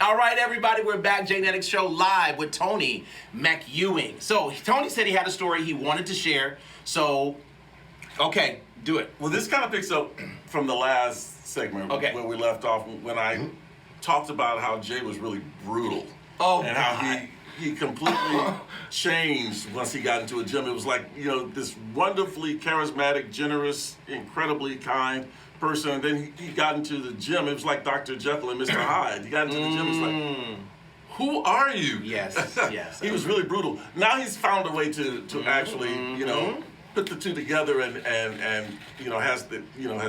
All right, everybody, we're back. JNETICS show live with Tony McEWING. So Tony said he had a story he wanted to share. So, okay, do it. Well, this kind of picks up from the last segment where we left off when I talked about how Jay was really brutal. And how he completely changed once he got into a gym. It was like, you know, this wonderfully charismatic, generous, incredibly kind person. And then he got into the gym. It was like Dr. Jekyll and Mr. Hyde. He got into the gym. It's like, who are you? Yes, yes. He was really brutal. Now he's found a way to actually, you know, put the two together and you know, has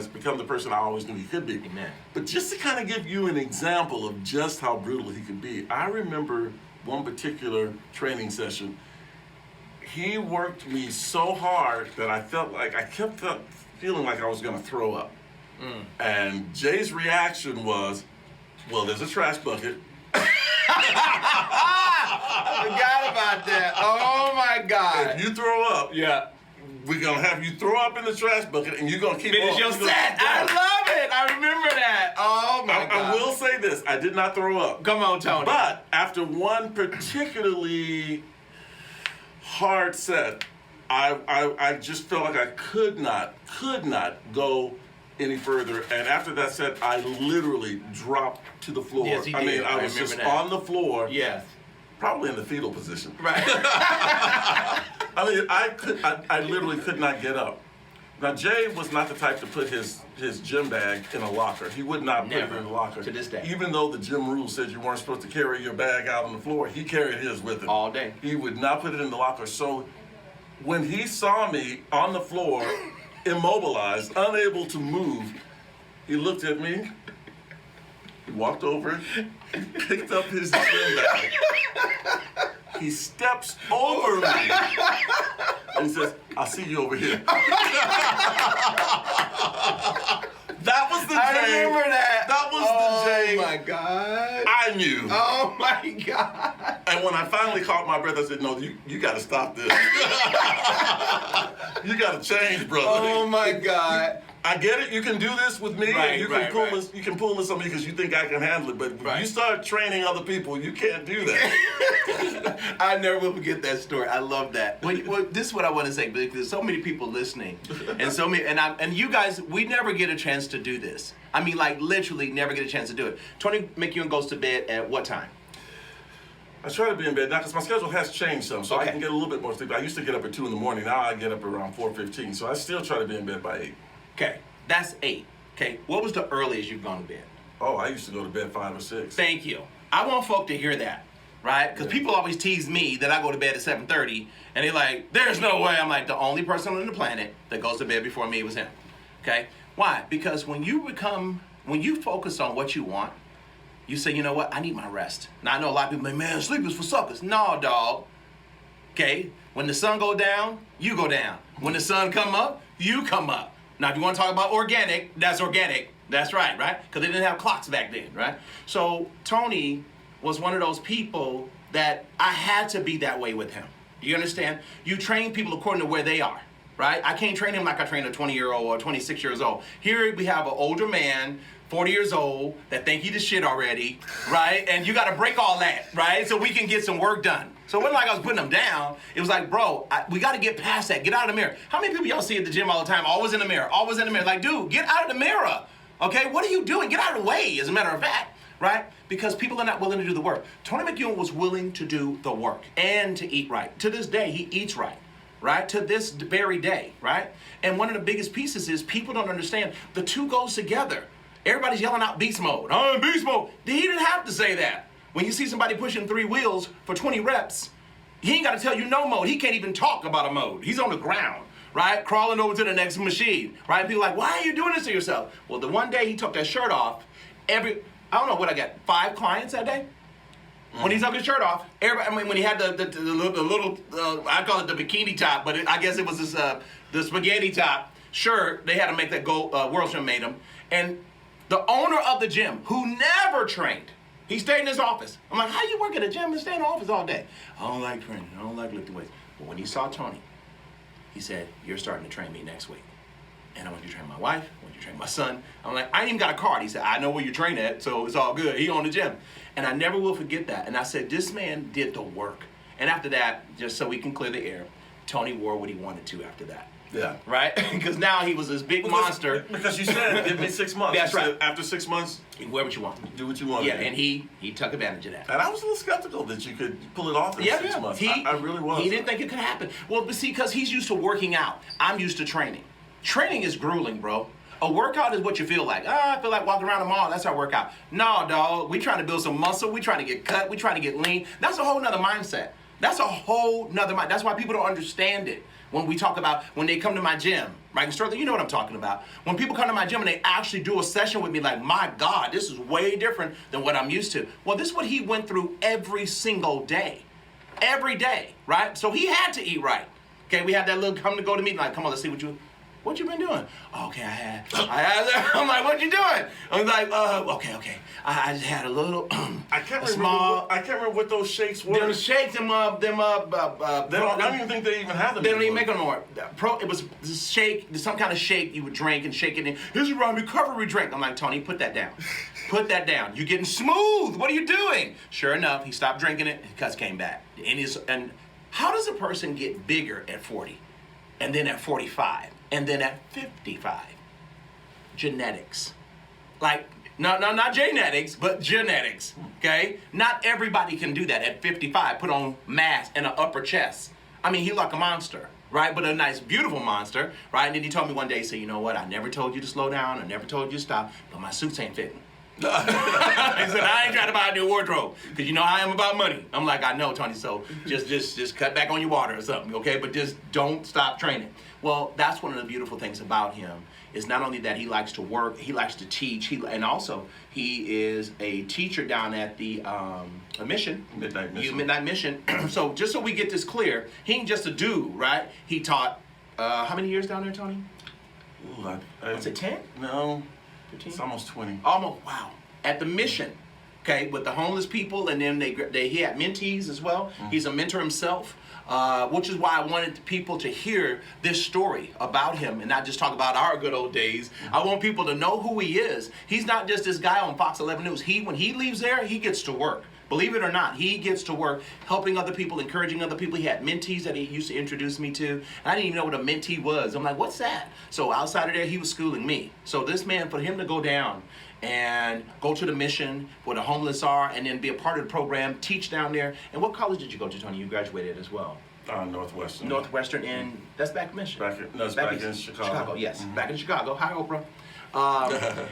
become the person I always knew he could be. Amen. But just to kind of give you an example of just how brutal he could be, I remember one particular training session. He worked me so hard that I felt like I kept feeling like I was going to throw up. And Jay's reaction was, well, there's a trash bucket. I forgot about that. Oh my God. If you throw up, we're going to have you throw up in the trash bucket and you're going to keep Finish your set. I love it. I remember that. Oh my God. I will say this. I did not throw up. Come on, Tony. But after one particularly hard set, I just felt like I could not go any further. And after that set, I literally dropped to the floor. Yes, he did. I mean, I was just on the floor. Yes. Probably in the fetal position. Right. I mean, I literally could not get up. Now, Jay was not the type to put his gym bag in a locker. He would not put it in a locker. To this day. Even though the gym rules said you weren't supposed to carry your bag out on the floor, he carried his with him. All day. He would not put it in the locker. So when he saw me on the floor, immobilized, unable to move, he looked at me, he walked over, picked up his gym bag, he steps over me, and he says, I'll see you over here. That was the Jay. I remember that. That was the Jay. Oh my God. I knew. Oh my God. And when I finally caught my breath, I said, no, you got to stop this. You got to change, brother. Oh my God. I get it. You can do this with me. Right, and you can pull this on me because you think I can handle it. But when you start training other people, you can't do that. I never will forget that story. I love that. Well, this is what I want to say because there's so many people listening, and so many, and you guys, we never get a chance to do this. I mean, like literally, never get a chance to do it. Tony McEWING goes to bed at what time? I try to be in bed now because my schedule has changed some, so I can get a little bit more sleep. I used to get up at 2 in the morning. Now I get up around 4:15, so I still try to be in bed by 8. Okay, that's 8. Okay, what was the earliest you've gone to bed? Oh, I used to go to bed 5 or 6. Thank you. I want folk to hear that, right? Because people always tease me that I go to bed at 7:30, and they're like, there's no way. I'm like, the only person on the planet that goes to bed before me was him, okay? Why? Because when you focus on what you want, you say, you know what, I need my rest. Now, I know a lot of people like, man, sleep is for suckers. No, dog, okay? When the sun go down, you go down. When the sun come up, you come up. Now, if you want to talk about organic, that's organic. That's right? Because they didn't have clocks back then, right? So Tony was one of those people that I had to be that way with him. You understand? You train people according to where they are, right? I can't train him like I train a 20-year-old or 26 years old. Here we have an older man, 40 years old, that think he the shit already, right? And you got to break all that, right? So we can get some work done. So it wasn't like I was putting them down. It was like, bro, we got to get past that. Get out of the mirror. How many people y'all see at the gym all the time? Always in the mirror. Always in the mirror. Like, dude, get out of the mirror. Okay? What are you doing? Get out of the way, as a matter of fact. Right? Because people are not willing to do the work. Tony McEWING was willing to do the work and to eat right. To this day, he eats right. Right? To this very day. Right? And one of the biggest pieces is people don't understand the two goes together. Everybody's yelling out beast mode. I'm in beast mode. He didn't have to say that. When you see somebody pushing 3 wheels for 20 reps, he ain't got to tell you no mode. He can't even talk about a mode. He's on the ground, right? Crawling over to the next machine, right? People are like, why are you doing this to yourself? Well, the one day he took that shirt off, I don't know what I got, 5 clients that day? When he took his shirt off, when he had the little, I call it the bikini top, but I guess it was this, the spaghetti top shirt, they had to make that World Gym made him. And the owner of the gym, who never trained, he stayed in his office. I'm like, how you work at a gym and stay in the office all day? I don't like training. I don't like lifting weights. But when he saw Tony, he said, you're starting to train me next week. And I want you to train my wife. I want you train my son? I'm like, I ain't even got a card. He said, I know where you train at, so it's all good. He on the gym. And I never will forget that. And I said, this man did the work. And after that, just so we can clear the air, Tony wore what he wanted to after that. Yeah. Right? Because now he was this big monster. Because you said, give me 6 months. That's right. After 6 months, you wear what you want. Do what you want. Yeah, and he took advantage of that. And I was a little skeptical that you could pull it off in 6 months. I really was. He didn't think it could happen. Well, but see, because he's used to working out. I'm used to training. Training is grueling, bro. A workout is what you feel like. I feel like walking around the mall. That's our workout. No, dog. We trying to build some muscle. We trying to get cut. We trying to get lean. That's a whole nother mindset. That's a whole nother mind. That's why people don't understand it. When we talk about, when they come to my gym, right? Sterling, you know what I'm talking about. When people come to my gym and they actually do a session with me, like, my God, this is way different than what I'm used to. Well, this is what he went through every single day. Every day, right? So he had to eat right. Okay, we had that little come to go to meeting, like, come on, let's see what you been doing? Okay, I'm like, what you doing? I'm like, okay. I just had a little, I can't remember what those shakes were. Them shakes, I don't even think they even have them. They don't even make them anymore. It was this shake, some kind of shake you would drink and shake it in. Here's your recovery drink. I'm like, Tony, put that down. Put that down. You're getting smooth. What are you doing? Sure enough, he stopped drinking it. His cuts came back. And how does a person get bigger at 40, and then at 45? And then at 55, genetics. Like, no, not JNETICS, but genetics, okay? Not everybody can do that at 55, put on mass and an upper chest. I mean, he like a monster, right? But a nice, beautiful monster, right? And then he told me one day, he said, you know what? I never told you to slow down. I never told you to stop, but my suits ain't fitting. He said, I ain't trying to buy a new wardrobe, because you know I am about money. I'm like, I know, Tony, so just cut back on your water or something, okay? But just don't stop training. Well, that's one of the beautiful things about him, is not only that he likes to work, he likes to teach, and also he is a teacher down at the Mission. Midnight Mission. Midnight Mission. So just so we get this clear, he ain't just a dude, right? He taught, how many years down there, Tony? Ooh, Was it 10? No. 15? It's almost 20. Almost, wow. At the Mission, okay, with the homeless people, and then he had mentees as well. Mm-hmm. He's a mentor himself, which is why I wanted people to hear this story about him and not just talk about our good old days. Mm-hmm. I want people to know who he is. He's not just this guy on Fox 11 News. When he leaves there, he gets to work. Believe it or not, he gets to work helping other people, encouraging other people. He had mentees that he used to introduce me to. I didn't even know what a mentee was. I'm like, what's that? So outside of there, he was schooling me. So this man, for him to go down and go to the Mission where the homeless are and then be a part of the program, teach down there. And what college did you go to, Tony? You graduated as well. Northwestern. Northwestern in, that's back in Mission. Back in Chicago. Yes, mm-hmm. Back in Chicago. Hi, Oprah.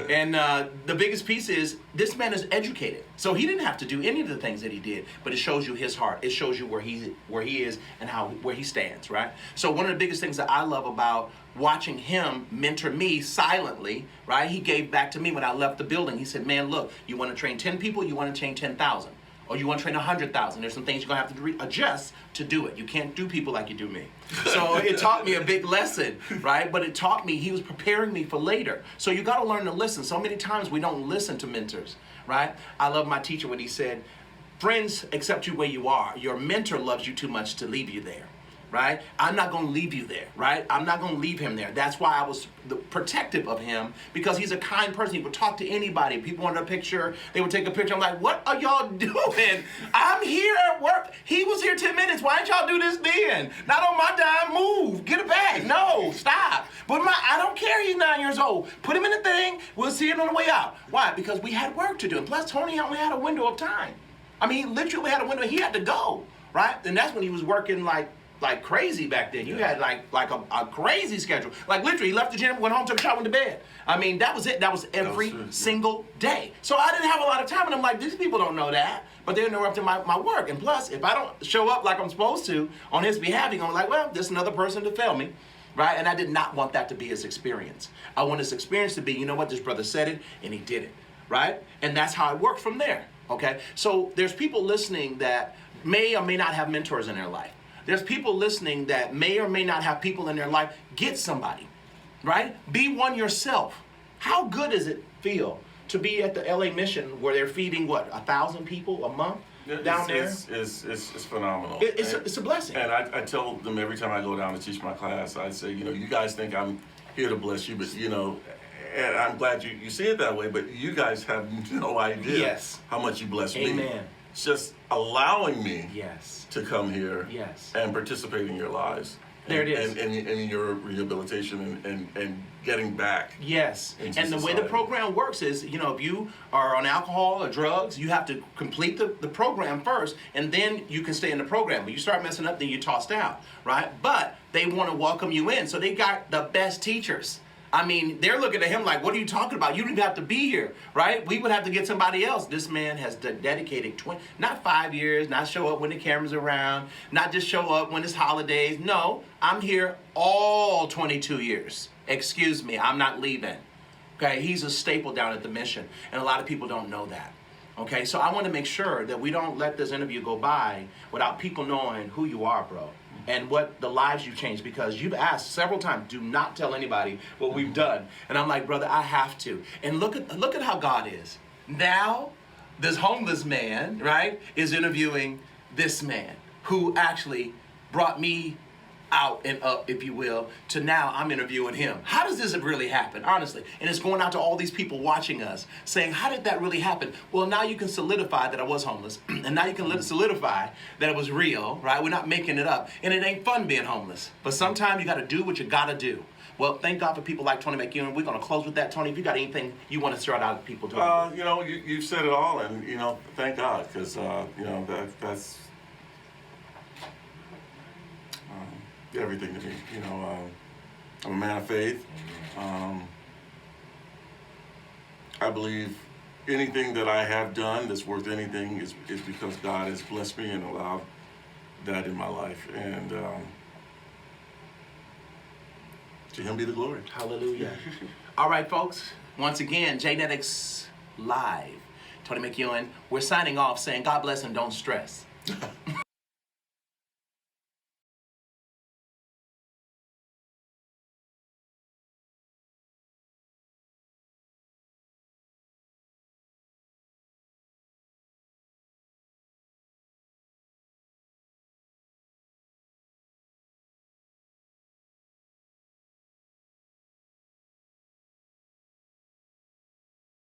And the biggest piece is this man is educated, so he didn't have to do any of the things that he did, but it shows you his heart. It shows you where he is and where he stands, right? So one of the biggest things that I love about watching him mentor me silently, right? He gave back to me when I left the building. He said, man, look, you want to train 10 people, you want to train 10,000. Or you want to train 100,000. There's some things you're going to have to adjust to do it. You can't do people like you do me. So it taught me a big lesson, right? But it taught me, he was preparing me for later. So you got to learn to listen. So many times we don't listen to mentors, right? I love my teacher when he said, friends accept you where you are. Your mentor loves you too much to leave you there. Right? I'm not going to leave you there, right? I'm not going to leave him there. That's why I was protective of him, because he's a kind person. He would talk to anybody. People wanted a picture. They would take a picture. I'm like, what are y'all doing? I'm here at work. He was here 10 minutes. Why didn't y'all do this then? Not on my dime. Move. Get it back. No, stop. But I don't care. He's 9 years old. Put him in the thing. We'll see him on the way out. Why? Because we had work to do. And plus, Tony only had a window of time. I mean, he literally had a window. He had to go, right? And that's when he was working like crazy back then. You had like a crazy schedule. Like literally, he left the gym, went home, took a shower, went to bed. I mean, that was it. That was every single day. So I didn't have a lot of time, and I'm like, these people don't know that, but they're interrupting my work. And plus, if I don't show up like I'm supposed to on his behalf, he's gonna be like, well, there's another person to fail me, right? And I did not want that to be his experience. I want his experience to be, you know what, this brother said it, and he did it, right? And that's how it worked from there, okay? So there's people listening that may or may not have mentors in their life. There's people listening that may or may not have people in their life. Get somebody, right? Be one yourself. How good does it feel to be at the LA Mission where they're feeding, 1,000 people a month down there? It's phenomenal. It's a blessing. And I tell them every time I go down to teach my class, I say, you guys think I'm here to bless you, but and I'm glad you see it that way, but you guys have no idea how much you bless me. Amen. Just allowing me yes. to come here yes. and participate in your lives. There it is. And in your rehabilitation and getting back. Yes. And the society. way the program works is, you know, if you are on alcohol or drugs, you have to complete the program first, and then you can stay in the program. When you start messing up, then you're tossed out, right? But they want to welcome you in. So they got the best teachers. I mean, they're looking at him like, what are you talking about? You don't even have to be here, right? We would have to get somebody else. This man has dedicated not 5 years, not show up when the camera's around, not just show up when it's holidays. No, I'm here all 22 years. Excuse me, I'm not leaving. Okay, he's a staple down at the mission, and a lot of people don't know that. Okay, so I want to make sure that we don't let this interview go by without people knowing who you are, bro. And what the lives you've changed, because you've asked several times, do not tell anybody what we've done. And I'm like, brother, I have to. And look at how God is. Now, this homeless man, right, is interviewing this man who actually brought me out and up, if you will, to now I'm interviewing him. How does this really happen, honestly? And it's going out to all these people watching us, saying, how did that really happen? Well, now you can solidify that I was homeless, and now you can solidify that it was real, right? We're not making it up. And it ain't fun being homeless. But sometimes you gotta do what you gotta do. Well, thank God for people like Tony McEWING. We're gonna close with that. Tony, if you got anything you want to throw out to people doing? You know, you've said it all, and, you know, thank God, because, you know, that's everything to me. You know, I'm a man of faith. I believe anything that I have done that's worth anything is because God has blessed me and allowed that in my life. And to Him be the glory. Hallelujah. All right, folks. Once again, JNETICS Live. Tony McEWING. We're signing off saying God bless and don't stress.